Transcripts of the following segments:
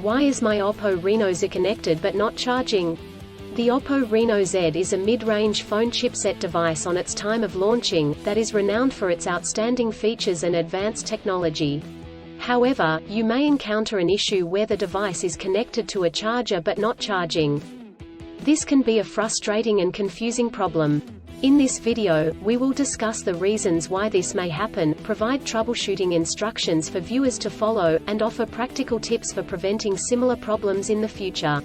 Why is my Oppo Reno Z connected but not charging? The Oppo Reno Z is a mid-range phone chipset device on its time of launching, that is renowned for its outstanding features and advanced technology. However, you may encounter an issue where the device is connected to a charger but not charging. This can be a frustrating and confusing problem. In this video, we will discuss the reasons why this may happen, provide troubleshooting instructions for viewers to follow, and offer practical tips for preventing similar problems in the future.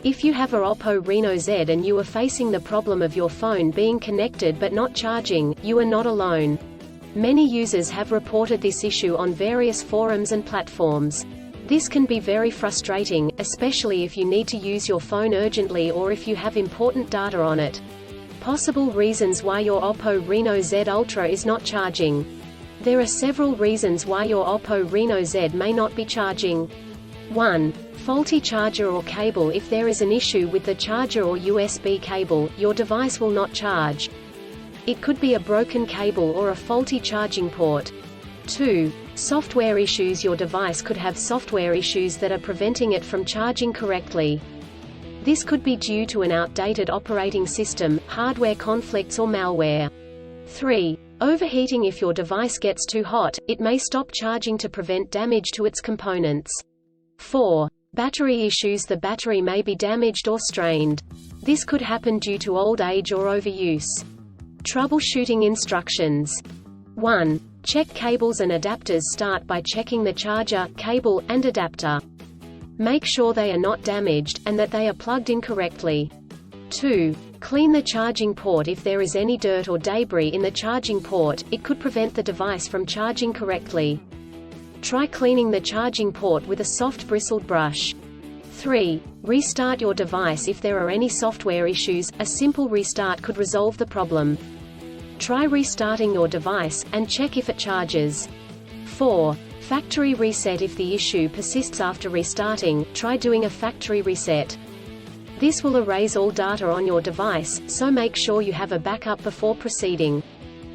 If you have a Oppo Reno Z and you are facing the problem of your phone being connected but not charging, you are not alone. Many users have reported this issue on various forums and platforms. This can be very frustrating, especially if you need to use your phone urgently or if you have important data on it. Possible reasons why your Oppo Reno Z Ultra is not charging. There are several reasons why your Oppo Reno Z may not be charging. 1. Faulty charger or cable. If there is an issue with the charger or USB cable, your device will not charge. It could be a broken cable or a faulty charging port. 2. Software issues. Your device could have software issues that are preventing it from charging correctly. This could be due to an outdated operating system, hardware conflicts or malware. 3. Overheating. If your device gets too hot, it may stop charging to prevent damage to its components. 4. Battery issues. The battery may be damaged or strained. This could happen due to old age or overuse. Troubleshooting instructions. 1. Check cables and adapters. Start by checking the charger, cable, and adapter. Make sure they are not damaged, and that they are plugged in correctly. 2. Clean the charging port. If there is any dirt or debris in the charging port, it could prevent the device from charging correctly. Try cleaning the charging port with a soft bristled brush. 3. Restart your device. If there are any software issues, a simple restart could resolve the problem. Try restarting your device, and check if it charges. 4. Factory reset. If the issue persists after restarting, try doing a factory reset. This will erase all data on your device, so make sure you have a backup before proceeding.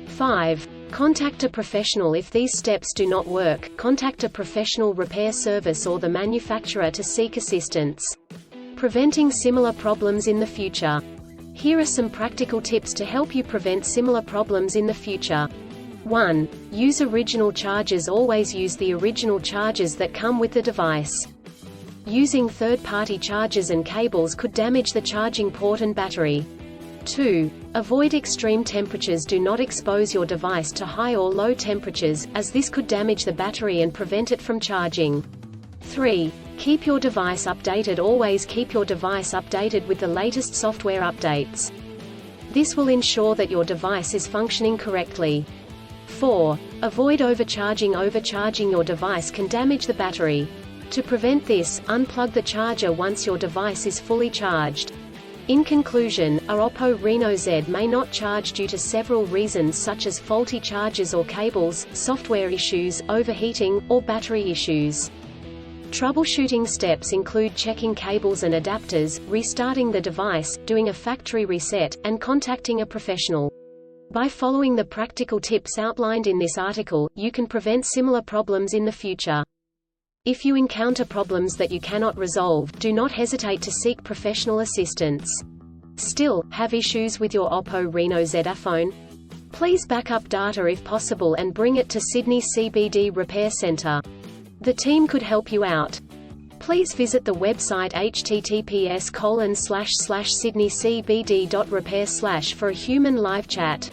5. Contact a professional. If these steps do not work, contact a professional repair service or the manufacturer to seek assistance. Preventing similar problems in the future. Here are some practical tips to help you prevent similar problems in the future. 1. Use original chargers. Always use the original chargers that come with the device. Using third-party chargers and cables could damage the charging port and battery. 2. Avoid extreme temperatures. Do not expose your device to high or low temperatures, as this could damage the battery and prevent it from charging. 3. Keep your device updated. Always keep your device updated with the latest software updates. This will ensure that your device is functioning correctly. 4. Avoid overcharging. Overcharging your device can damage the battery. To prevent this, unplug the charger once your device is fully charged. In conclusion, a Oppo Reno Z may not charge due to several reasons such as faulty chargers or cables, software issues, overheating, or battery issues. Troubleshooting steps include checking cables and adapters, restarting the device, doing a factory reset, and contacting a professional. By following the practical tips outlined in this article, you can prevent similar problems in the future. If you encounter problems that you cannot resolve, do not hesitate to seek professional assistance. Still, have issues with your Oppo Reno Z phone? Please back up data if possible and bring it to Sydney CBD Repair Centre. The team could help you out. Please visit the website https://sydneycbd.repair/ for a human live chat.